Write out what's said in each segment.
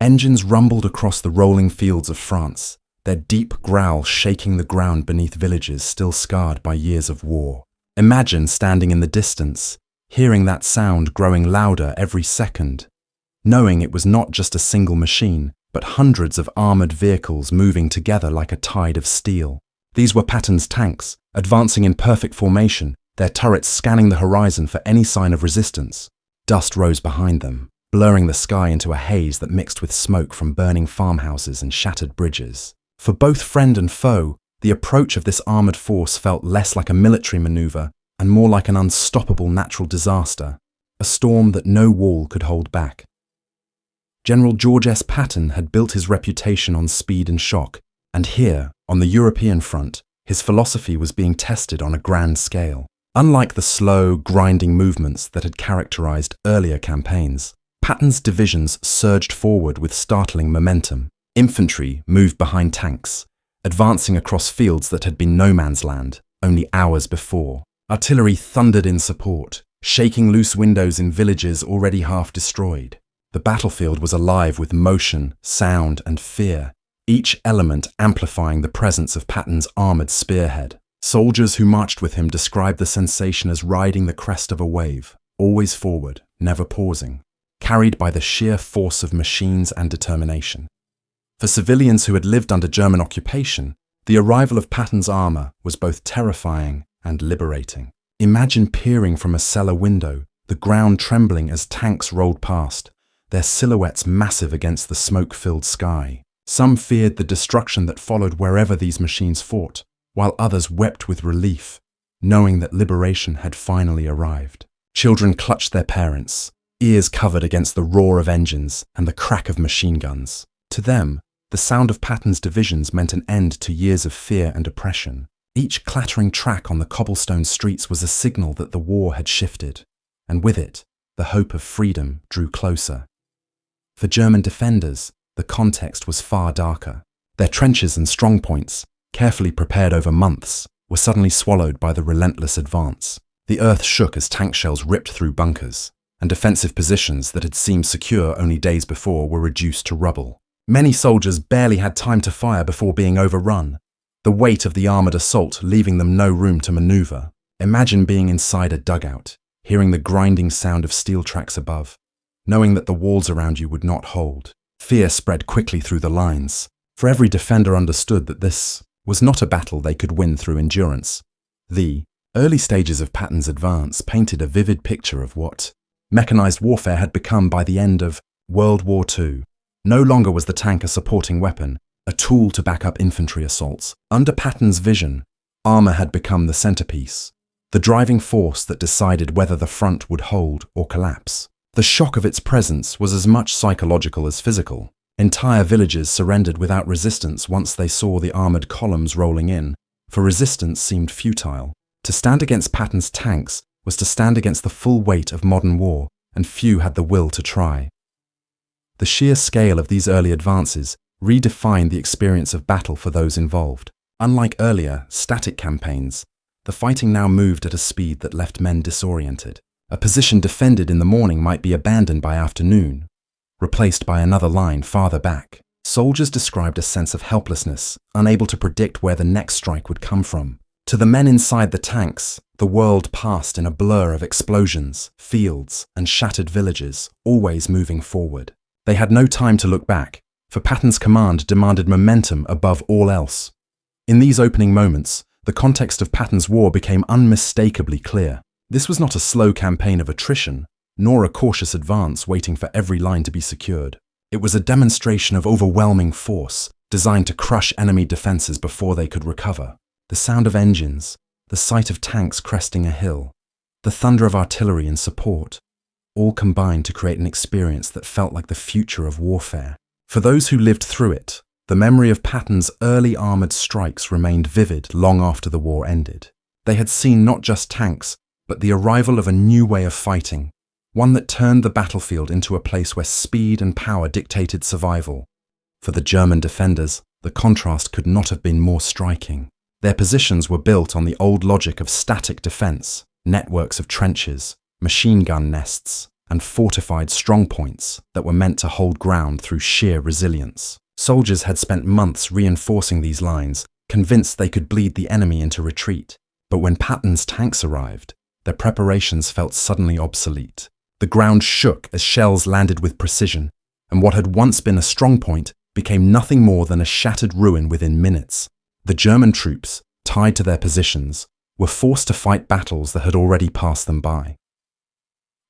Engines rumbled across the rolling fields of France, their deep growl shaking the ground beneath villages still scarred by years of war. Imagine standing in the distance, hearing that sound growing louder every second, knowing it was not just a single machine, but hundreds of armored vehicles moving together like a tide of steel. These were Patton's tanks, advancing in perfect formation, their turrets scanning the horizon for any sign of resistance. Dust rose behind them, blurring the sky into a haze that mixed with smoke from burning farmhouses and shattered bridges. For both friend and foe, the approach of this armored force felt less like a military maneuver and more like an unstoppable natural disaster, a storm that no wall could hold back. General George S. Patton had built his reputation on speed and shock, and here, on the European front, his philosophy was being tested on a grand scale. Unlike the slow, grinding movements that had characterized earlier campaigns, Patton's divisions surged forward with startling momentum. Infantry moved behind tanks, advancing across fields that had been no man's land only hours before. Artillery thundered in support, shaking loose windows in villages already half destroyed. The battlefield was alive with motion, sound, and fear, each element amplifying the presence of Patton's armored spearhead. Soldiers who marched with him described the sensation as riding the crest of a wave, always forward, never pausing, carried by the sheer force of machines and determination. For civilians who had lived under German occupation, the arrival of Patton's armor was both terrifying and liberating. Imagine peering from a cellar window, the ground trembling as tanks rolled past, their silhouettes massive against the smoke-filled sky. Some feared the destruction that followed wherever these machines fought, while others wept with relief, knowing that liberation had finally arrived. Children clutched their parents, ears covered against the roar of engines and the crack of machine guns. To them, the sound of Patton's divisions meant an end to years of fear and oppression. Each clattering track on the cobblestone streets was a signal that the war had shifted, and with it, the hope of freedom drew closer. For German defenders, the context was far darker. Their trenches and strongpoints, carefully prepared over months, were suddenly swallowed by the relentless advance. The earth shook as tank shells ripped through bunkers, and defensive positions that had seemed secure only days before were reduced to rubble. Many soldiers barely had time to fire before being overrun, the weight of the armored assault leaving them no room to maneuver. Imagine being inside a dugout, hearing the grinding sound of steel tracks above, knowing that the walls around you would not hold. Fear spread quickly through the lines, for every defender understood that this was not a battle they could win through endurance. The early stages of Patton's advance painted a vivid picture of what mechanized warfare had become by the end of World War II. No longer was the tank a supporting weapon, a tool to back up infantry assaults. Under Patton's vision, armor had become the centerpiece, the driving force that decided whether the front would hold or collapse. The shock of its presence was as much psychological as physical. Entire villages surrendered without resistance once they saw the armored columns rolling in, for resistance seemed futile. To stand against Patton's tanks was to stand against the full weight of modern war, and few had the will to try. The sheer scale of these early advances redefined the experience of battle for those involved. Unlike earlier, static campaigns, the fighting now moved at a speed that left men disoriented. A position defended in the morning might be abandoned by afternoon, replaced by another line farther back. Soldiers described a sense of helplessness, unable to predict where the next strike would come from. To the men inside the tanks, the world passed in a blur of explosions, fields, and shattered villages, always moving forward. They had no time to look back, for Patton's command demanded momentum above all else. In these opening moments, the context of Patton's war became unmistakably clear. This was not a slow campaign of attrition, nor a cautious advance waiting for every line to be secured. It was a demonstration of overwhelming force, designed to crush enemy defenses before they could recover. The sound of engines, the sight of tanks cresting a hill, the thunder of artillery in support, all combined to create an experience that felt like the future of warfare. For those who lived through it, the memory of Patton's early armored strikes remained vivid long after the war ended. They had seen not just tanks, but the arrival of a new way of fighting, one that turned the battlefield into a place where speed and power dictated survival. For the German defenders, the contrast could not have been more striking. Their positions were built on the old logic of static defense, networks of trenches, machine gun nests, and fortified strongpoints that were meant to hold ground through sheer resilience. Soldiers had spent months reinforcing these lines, convinced they could bleed the enemy into retreat. But when Patton's tanks arrived, their preparations felt suddenly obsolete. The ground shook as shells landed with precision, and what had once been a strongpoint became nothing more than a shattered ruin within minutes. The German troops, tied to their positions, were forced to fight battles that had already passed them by.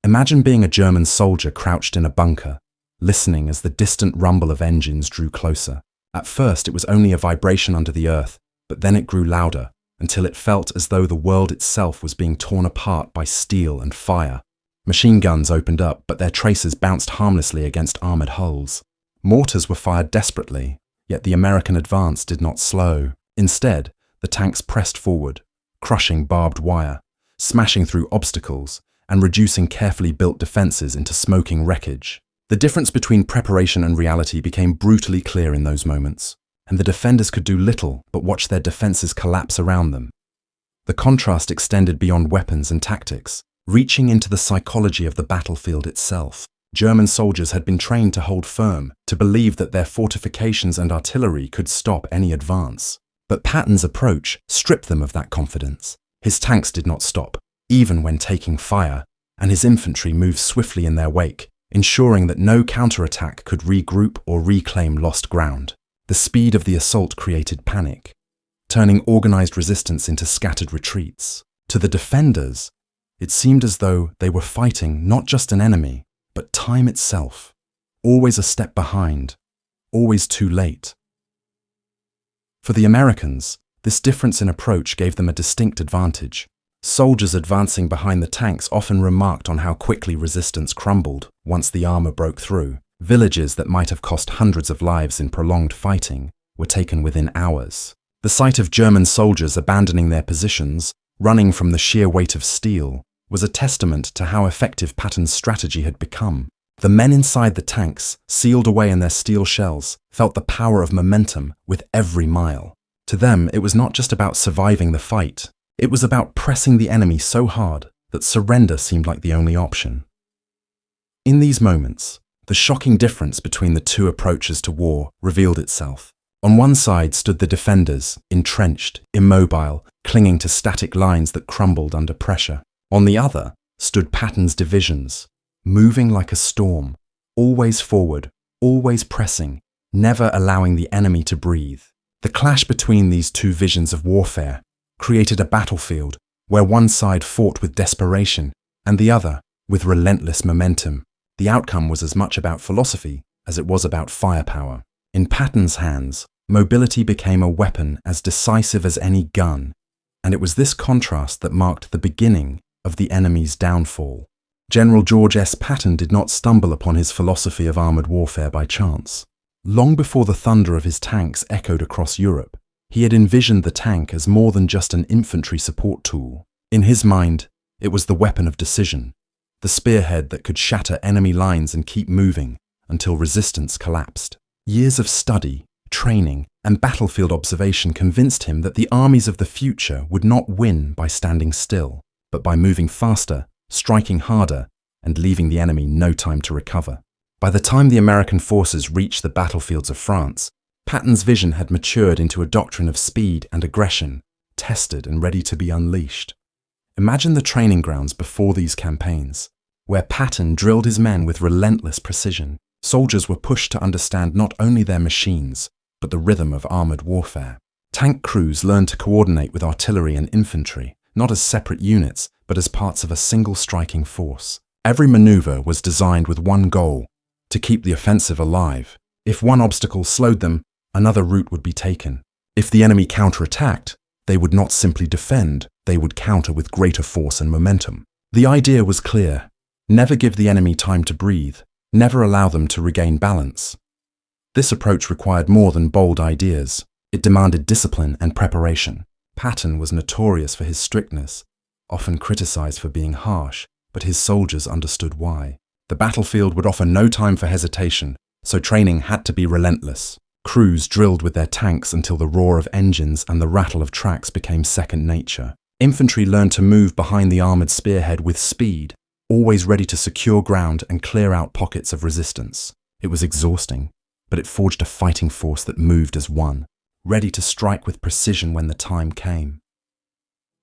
Imagine being a German soldier crouched in a bunker, listening as the distant rumble of engines drew closer. At first it was only a vibration under the earth, but then it grew louder, until it felt as though the world itself was being torn apart by steel and fire. Machine guns opened up, but their traces bounced harmlessly against armored hulls. Mortars were fired desperately, yet the American advance did not slow. Instead, the tanks pressed forward, crushing barbed wire, smashing through obstacles, and reducing carefully built defenses into smoking wreckage. The difference between preparation and reality became brutally clear in those moments, and the defenders could do little but watch their defenses collapse around them. The contrast extended beyond weapons and tactics, reaching into the psychology of the battlefield itself. German soldiers had been trained to hold firm, to believe that their fortifications and artillery could stop any advance. But Patton's approach stripped them of that confidence. His tanks did not stop, even when taking fire, and his infantry moved swiftly in their wake, ensuring that no counterattack could regroup or reclaim lost ground. The speed of the assault created panic, turning organized resistance into scattered retreats. To the defenders, it seemed as though they were fighting not just an enemy, but time itself, always a step behind, always too late. For the Americans, this difference in approach gave them a distinct advantage. Soldiers advancing behind the tanks often remarked on how quickly resistance crumbled once the armor broke through. Villages that might have cost hundreds of lives in prolonged fighting were taken within hours. The sight of German soldiers abandoning their positions, running from the sheer weight of steel, was a testament to how effective Patton's strategy had become. The men inside the tanks, sealed away in their steel shells, felt the power of momentum with every mile. To them, it was not just about surviving the fight. It was about pressing the enemy so hard that surrender seemed like the only option. In these moments, the shocking difference between the two approaches to war revealed itself. On one side stood the defenders, entrenched, immobile, clinging to static lines that crumbled under pressure. On the other stood Patton's divisions, moving like a storm, always forward, always pressing, never allowing the enemy to breathe. The clash between these two visions of warfare created a battlefield where one side fought with desperation and the other with relentless momentum. The outcome was as much about philosophy as it was about firepower. In Patton's hands, mobility became a weapon as decisive as any gun, and it was this contrast that marked the beginning of the enemy's downfall. General George S. Patton did not stumble upon his philosophy of armored warfare by chance. Long before the thunder of his tanks echoed across Europe, he had envisioned the tank as more than just an infantry support tool. In his mind, it was the weapon of decision, the spearhead that could shatter enemy lines and keep moving until resistance collapsed. Years of study, training, and battlefield observation convinced him that the armies of the future would not win by standing still, but by moving faster, striking harder, and leaving the enemy no time to recover. By the time the American forces reached the battlefields of France, Patton's vision had matured into a doctrine of speed and aggression, tested and ready to be unleashed. Imagine the training grounds before these campaigns, where Patton drilled his men with relentless precision. Soldiers were pushed to understand not only their machines, but the rhythm of armored warfare. Tank crews learned to coordinate with artillery and infantry, not as separate units, but as parts of a single striking force. Every maneuver was designed with one goal: to keep the offensive alive. If one obstacle slowed them, another route would be taken. If the enemy counterattacked, they would not simply defend, they would counter with greater force and momentum. The idea was clear: never give the enemy time to breathe, never allow them to regain balance. This approach required more than bold ideas. It demanded discipline and preparation. Patton was notorious for his strictness, often criticized for being harsh, but his soldiers understood why. The battlefield would offer no time for hesitation, so training had to be relentless. Crews drilled with their tanks until the roar of engines and the rattle of tracks became second nature. Infantry learned to move behind the armored spearhead with speed, always ready to secure ground and clear out pockets of resistance. It was exhausting, but it forged a fighting force that moved as one, ready to strike with precision when the time came.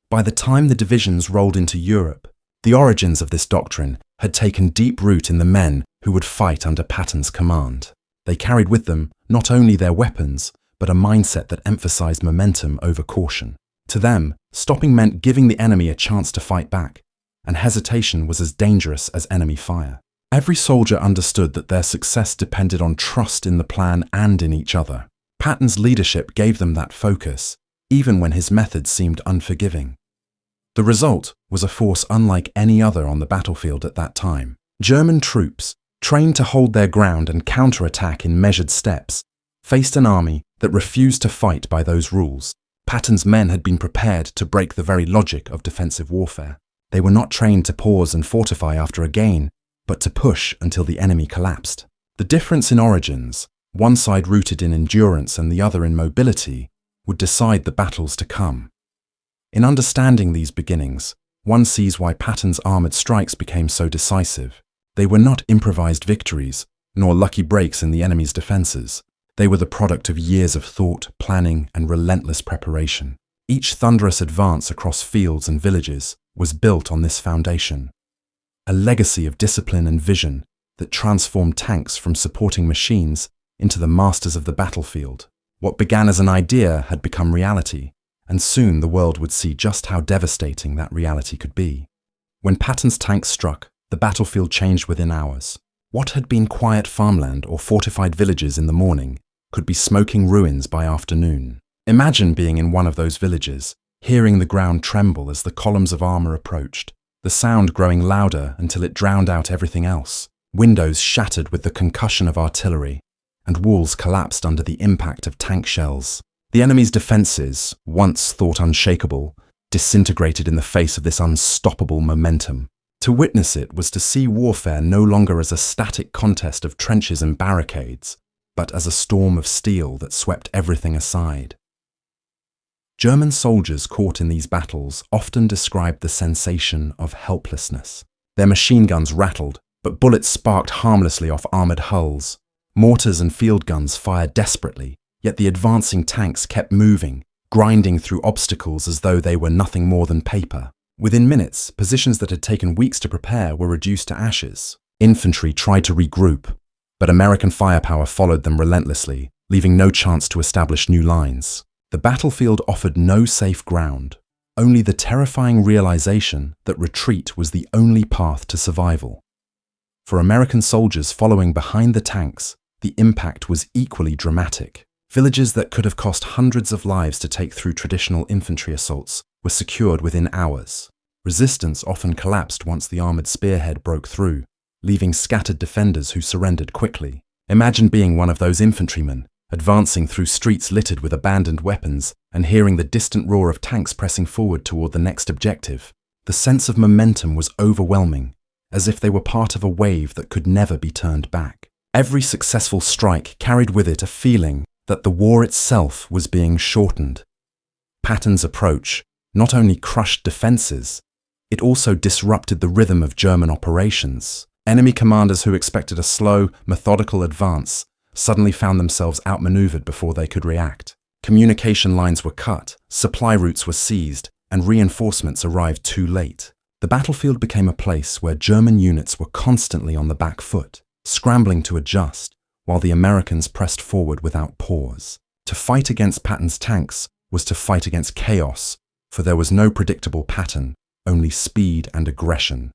By the time the divisions rolled into Europe, the origins of this doctrine had taken deep root in the men who would fight under Patton's command. They carried with them not only their weapons, but a mindset that emphasized momentum over caution. To them, stopping meant giving the enemy a chance to fight back, and hesitation was as dangerous as enemy fire. Every soldier understood that their success depended on trust in the plan and in each other. Patton's leadership gave them that focus, even when his methods seemed unforgiving. The result was a force unlike any other on the battlefield at that time. German troops, trained to hold their ground and counterattack in measured steps, faced an army that refused to fight by those rules. Patton's men had been prepared to break the very logic of defensive warfare. They were not trained to pause and fortify after a gain, but to push until the enemy collapsed. The difference in origins, one side rooted in endurance and the other in mobility, would decide the battles to come. In understanding these beginnings, one sees why Patton's armoured strikes became so decisive. They were not improvised victories, nor lucky breaks in the enemy's defences. They were the product of years of thought, planning, and relentless preparation. Each thunderous advance across fields and villages was built on this foundation. A legacy of discipline and vision that transformed tanks from supporting machines into the masters of the battlefield. What began as an idea had become reality, and soon the world would see just how devastating that reality could be. When Patton's tanks struck, the battlefield changed within hours. What had been quiet farmland or fortified villages in the morning could be smoking ruins by afternoon. Imagine being in one of those villages, hearing the ground tremble as the columns of armour approached, the sound growing louder until it drowned out everything else. Windows shattered with the concussion of artillery, and walls collapsed under the impact of tank shells. The enemy's defences, once thought unshakable, disintegrated in the face of this unstoppable momentum. To witness it was to see warfare no longer as a static contest of trenches and barricades, but as a storm of steel that swept everything aside. German soldiers caught in these battles often described the sensation of helplessness. Their machine guns rattled, but bullets sparked harmlessly off armoured hulls. Mortars and field guns fired desperately, yet the advancing tanks kept moving, grinding through obstacles as though they were nothing more than paper. Within minutes, positions that had taken weeks to prepare were reduced to ashes. Infantry tried to regroup, but American firepower followed them relentlessly, leaving no chance to establish new lines. The battlefield offered no safe ground, only the terrifying realization that retreat was the only path to survival. For American soldiers following behind the tanks, the impact was equally dramatic. Villages that could have cost hundreds of lives to take through traditional infantry assaults were secured within hours. Resistance often collapsed once the armoured spearhead broke through, leaving scattered defenders who surrendered quickly. Imagine being one of those infantrymen, advancing through streets littered with abandoned weapons and hearing the distant roar of tanks pressing forward toward the next objective. The sense of momentum was overwhelming, as if they were part of a wave that could never be turned back. Every successful strike carried with it a feeling that the war itself was being shortened. Patton's approach not only crushed defences, it also disrupted the rhythm of German operations. Enemy commanders who expected a slow, methodical advance suddenly found themselves outmaneuvered before they could react. Communication lines were cut, supply routes were seized, and reinforcements arrived too late. The battlefield became a place where German units were constantly on the back foot, scrambling to adjust, while the Americans pressed forward without pause. To fight against Patton's tanks was to fight against chaos, for there was no predictable pattern, only speed and aggression.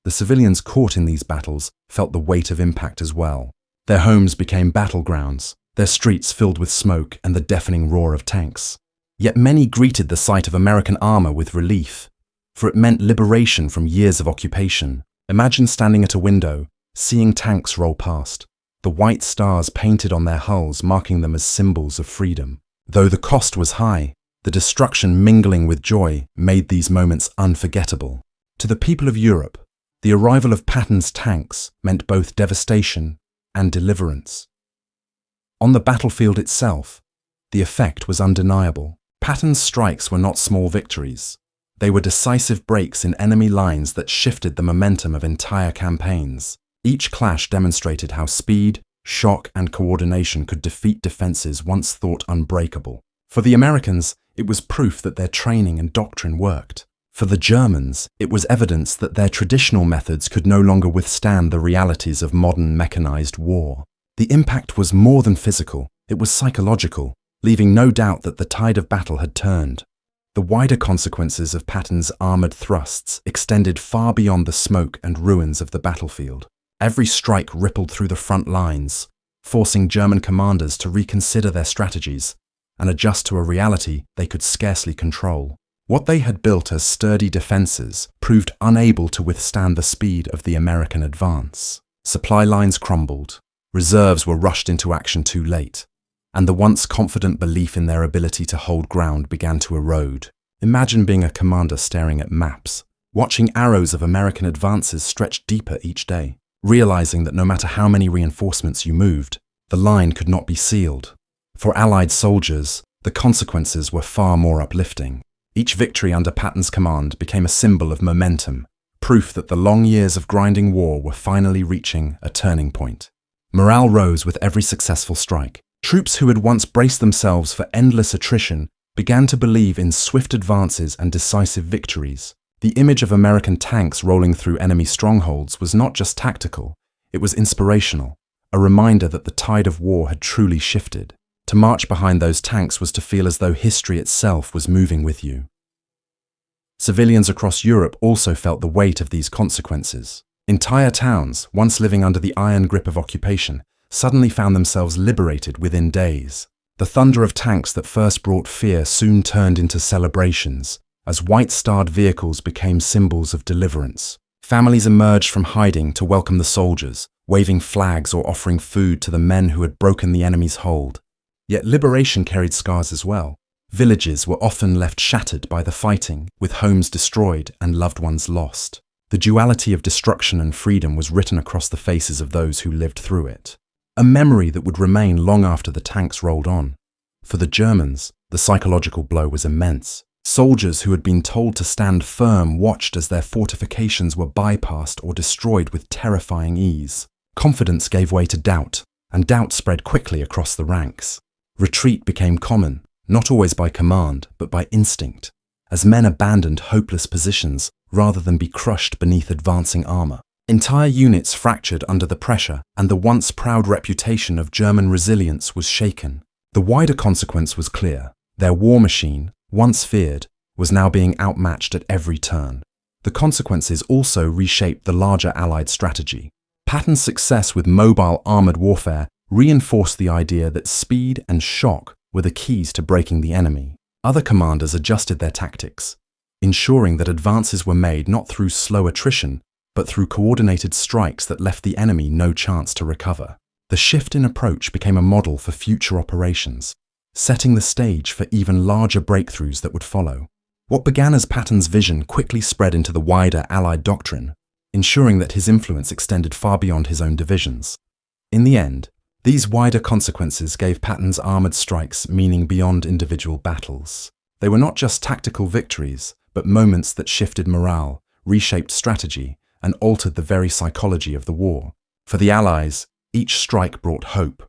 The civilians caught in these battles felt the weight of impact as well. Their homes became battlegrounds, their streets filled with smoke and the deafening roar of tanks. Yet many greeted the sight of American armour with relief, for it meant liberation from years of occupation. Imagine standing at a window, seeing tanks roll past, the white stars painted on their hulls marking them as symbols of freedom. Though the cost was high, the destruction mingling with joy made these moments unforgettable. To the people of Europe, the arrival of Patton's tanks meant both devastation and deliverance. On the battlefield itself, the effect was undeniable. Patton's strikes were not small victories. They were decisive breaks in enemy lines that shifted the momentum of entire campaigns. Each clash demonstrated how speed, shock, and coordination could defeat defenses once thought unbreakable. For the Americans, it was proof that their training and doctrine worked. For the Germans, it was evidence that their traditional methods could no longer withstand the realities of modern mechanized war. The impact was more than physical, it was psychological, leaving no doubt that the tide of battle had turned. The wider consequences of Patton's armored thrusts extended far beyond the smoke and ruins of the battlefield. Every strike rippled through the front lines, forcing German commanders to reconsider their strategies and adjust to a reality they could scarcely control. What they had built as sturdy defenses proved unable to withstand the speed of the American advance. Supply lines crumbled, reserves were rushed into action too late, and the once confident belief in their ability to hold ground began to erode. Imagine being a commander staring at maps, watching arrows of American advances stretch deeper each day, realizing that no matter how many reinforcements you moved, the line could not be sealed. For Allied soldiers, the consequences were far more uplifting. Each victory under Patton's command became a symbol of momentum, proof that the long years of grinding war were finally reaching a turning point. Morale rose with every successful strike. Troops who had once braced themselves for endless attrition began to believe in swift advances and decisive victories. The image of American tanks rolling through enemy strongholds was not just tactical, it was inspirational, a reminder that the tide of war had truly shifted. To march behind those tanks was to feel as though history itself was moving with you. Civilians across Europe also felt the weight of these consequences. Entire towns, once living under the iron grip of occupation, suddenly found themselves liberated within days. The thunder of tanks that first brought fear soon turned into celebrations, as white-starred vehicles became symbols of deliverance. Families emerged from hiding to welcome the soldiers, waving flags or offering food to the men who had broken the enemy's hold. Yet liberation carried scars as well. Villages were often left shattered by the fighting, with homes destroyed and loved ones lost. The duality of destruction and freedom was written across the faces of those who lived through it, a memory that would remain long after the tanks rolled on. For the Germans, the psychological blow was immense. Soldiers who had been told to stand firm watched as their fortifications were bypassed or destroyed with terrifying ease. Confidence gave way to doubt, and doubt spread quickly across the ranks. Retreat became common, not always by command, but by instinct, as men abandoned hopeless positions rather than be crushed beneath advancing armor. Entire units fractured under the pressure, and the once proud reputation of German resilience was shaken. The wider consequence was clear. Their war machine, once feared, was now being outmatched at every turn. The consequences also reshaped the larger Allied strategy. Patton's success with mobile armored warfare reinforced the idea that speed and shock were the keys to breaking the enemy. Other commanders adjusted their tactics, ensuring that advances were made not through slow attrition, but through coordinated strikes that left the enemy no chance to recover. The shift in approach became a model for future operations, setting the stage for even larger breakthroughs that would follow. What began as Patton's vision quickly spread into the wider Allied doctrine, ensuring that his influence extended far beyond his own divisions. In the end, these wider consequences gave Patton's armored strikes meaning beyond individual battles. They were not just tactical victories, but moments that shifted morale, reshaped strategy, and altered the very psychology of the war. For the Allies, each strike brought hope.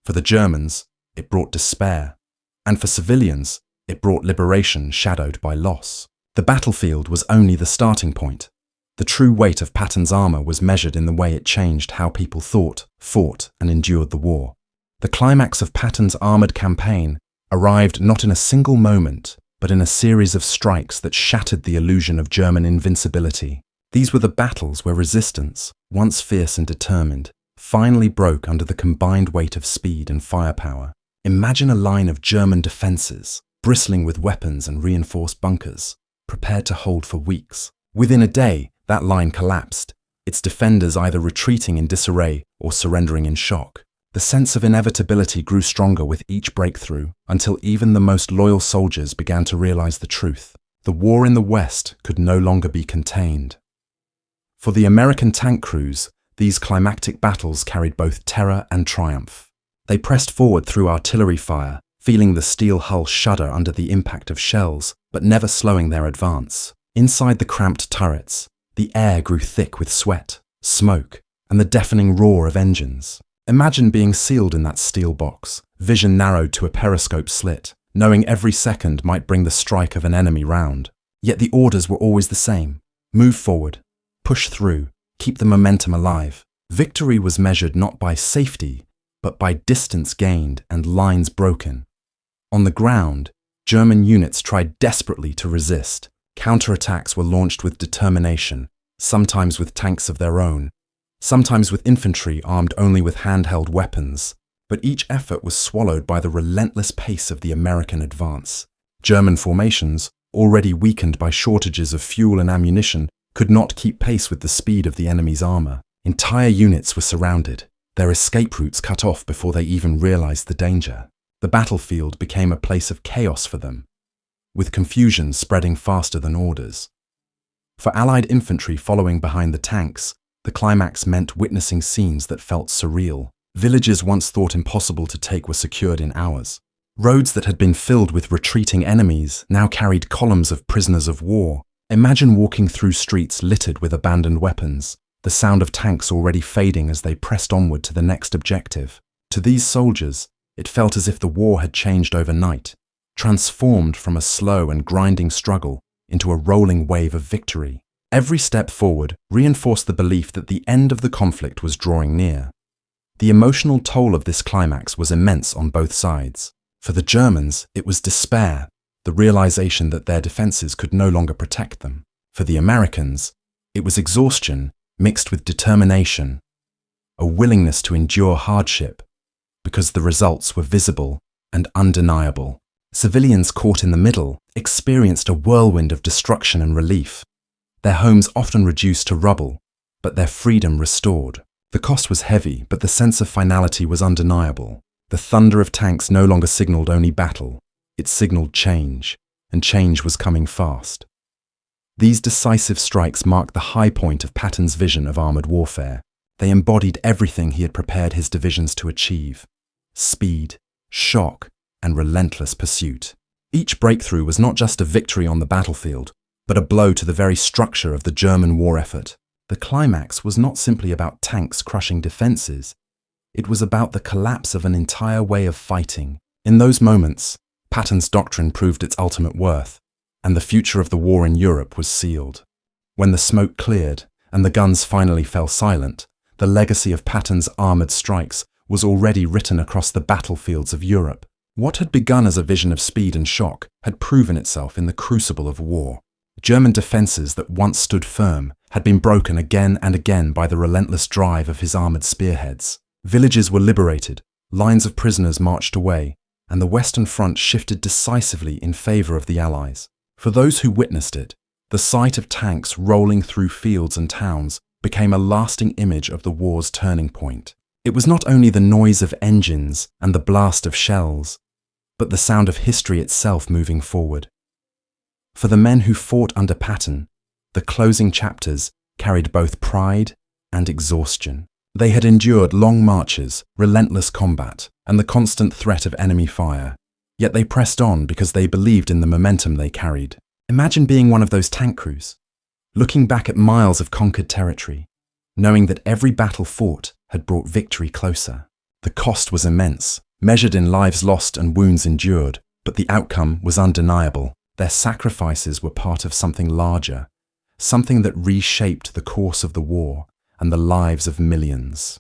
For the Germans, it brought despair. And for civilians, it brought liberation shadowed by loss. The battlefield was only the starting point. The true weight of Patton's armor was measured in the way it changed how people thought, fought, and endured the war. The climax of Patton's armored campaign arrived not in a single moment, but in a series of strikes that shattered the illusion of German invincibility. These were the battles where resistance, once fierce and determined, finally broke under the combined weight of speed and firepower. Imagine a line of German defenses, bristling with weapons and reinforced bunkers, prepared to hold for weeks. Within a day, that line collapsed, its defenders either retreating in disarray or surrendering in shock. The sense of inevitability grew stronger with each breakthrough, until even the most loyal soldiers began to realize the truth. The war in the West could no longer be contained. For the American tank crews, these climactic battles carried both terror and triumph. They pressed forward through artillery fire, feeling the steel hull shudder under the impact of shells, but never slowing their advance. Inside the cramped turrets, the air grew thick with sweat, smoke, and the deafening roar of engines. Imagine being sealed in that steel box, vision narrowed to a periscope slit, knowing every second might bring the strike of an enemy round. Yet the orders were always the same. Move forward, push through, keep the momentum alive. Victory was measured not by safety, but by distance gained and lines broken. On the ground, German units tried desperately to resist. Counterattacks were launched with determination, sometimes with tanks of their own, sometimes with infantry armed only with handheld weapons, but each effort was swallowed by the relentless pace of the American advance. German formations, already weakened by shortages of fuel and ammunition, could not keep pace with the speed of the enemy's armor. Entire units were surrounded, their escape routes cut off before they even realized the danger. The battlefield became a place of chaos for them, with confusion spreading faster than orders. For Allied infantry following behind the tanks, the climax meant witnessing scenes that felt surreal. Villages once thought impossible to take were secured in hours. Roads that had been filled with retreating enemies now carried columns of prisoners of war. Imagine walking through streets littered with abandoned weapons, the sound of tanks already fading as they pressed onward to the next objective. To these soldiers, it felt as if the war had changed overnight, transformed from a slow and grinding struggle into a rolling wave of victory. Every step forward reinforced the belief that the end of the conflict was drawing near. The emotional toll of this climax was immense on both sides. For the Germans, it was despair, the realization that their defenses could no longer protect them. For the Americans, it was exhaustion mixed with determination, a willingness to endure hardship, because the results were visible and undeniable. Civilians caught in the middle experienced a whirlwind of destruction and relief, their homes often reduced to rubble, but their freedom restored. The cost was heavy, but the sense of finality was undeniable. The thunder of tanks no longer signaled only battle, it signaled change, and change was coming fast. These decisive strikes marked the high point of Patton's vision of armored warfare. They embodied everything he had prepared his divisions to achieve: speed, shock, and relentless pursuit. Each breakthrough was not just a victory on the battlefield, but a blow to the very structure of the German war effort. The climax was not simply about tanks crushing defenses. It was about the collapse of an entire way of fighting. In those moments, Patton's doctrine proved its ultimate worth, and the future of the war in Europe was sealed. When the smoke cleared and the guns finally fell silent, the legacy of Patton's armored strikes was already written across the battlefields of Europe. What had begun as a vision of speed and shock had proven itself in the crucible of war. German defenses that once stood firm had been broken again and again by the relentless drive of his armored spearheads. Villages were liberated, lines of prisoners marched away, and the Western Front shifted decisively in favor of the Allies. For those who witnessed it, the sight of tanks rolling through fields and towns became a lasting image of the war's turning point. It was not only the noise of engines and the blast of shells, but the sound of history itself moving forward. For the men who fought under Patton, the closing chapters carried both pride and exhaustion. They had endured long marches, relentless combat, and the constant threat of enemy fire. Yet they pressed on because they believed in the momentum they carried. Imagine being one of those tank crews, looking back at miles of conquered territory, knowing that every battle fought had brought victory closer. The cost was immense, measured in lives lost and wounds endured, but the outcome was undeniable. Their sacrifices were part of something larger, something that reshaped the course of the war and the lives of millions.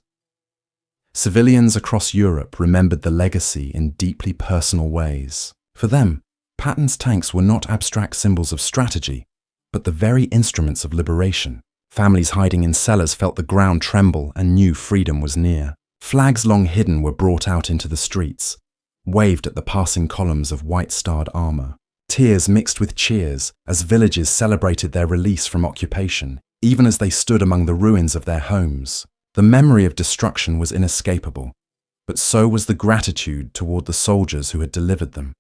Civilians across Europe remembered the legacy in deeply personal ways. For them, Patton's tanks were not abstract symbols of strategy, but the very instruments of liberation. Families hiding in cellars felt the ground tremble and knew freedom was near. Flags long hidden were brought out into the streets, waved at the passing columns of white-starred armor. Tears mixed with cheers as villages celebrated their release from occupation, even as they stood among the ruins of their homes. The memory of destruction was inescapable, but so was the gratitude toward the soldiers who had delivered them.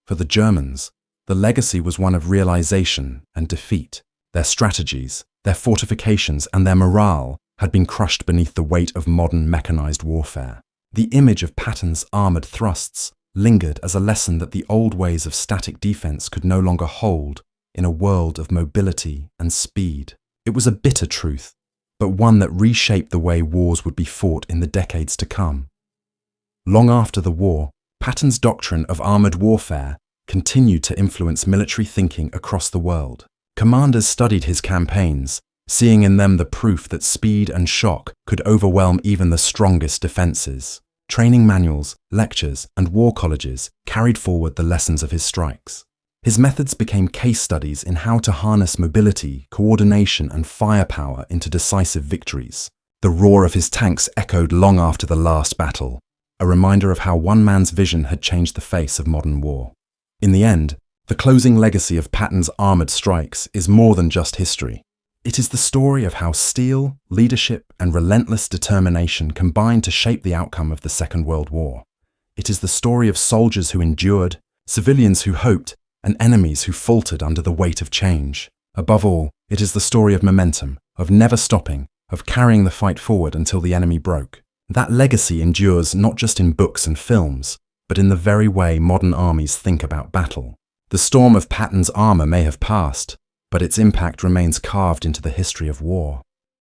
For the Germans, the legacy was one of realization and defeat. Their strategies, their fortifications, and their morale had been crushed beneath the weight of modern mechanized warfare. The image of Patton's armored thrusts lingered as a lesson that the old ways of static defense could no longer hold in a world of mobility and speed. It was a bitter truth, but one that reshaped the way wars would be fought in the decades to come. Long after the war, Patton's doctrine of armored warfare continued to influence military thinking across the world. Commanders studied his campaigns, seeing in them the proof that speed and shock could overwhelm even the strongest defenses. Training manuals, lectures, and war colleges carried forward the lessons of his strikes. His methods became case studies in how to harness mobility, coordination, and firepower into decisive victories. The roar of his tanks echoed long after the last battle, a reminder of how one man's vision had changed the face of modern war. In the end, the closing legacy of Patton's armored strikes is more than just history. It is the story of how steel, leadership, and relentless determination combined to shape the outcome of the Second World War. It is the story of soldiers who endured, civilians who hoped, and enemies who faltered under the weight of change. Above all, it is the story of momentum, of never stopping, of carrying the fight forward until the enemy broke. That legacy endures not just in books and films, but in the very way modern armies think about battle. The storm of Patton's armor may have passed, but its impact remains carved into the history of war.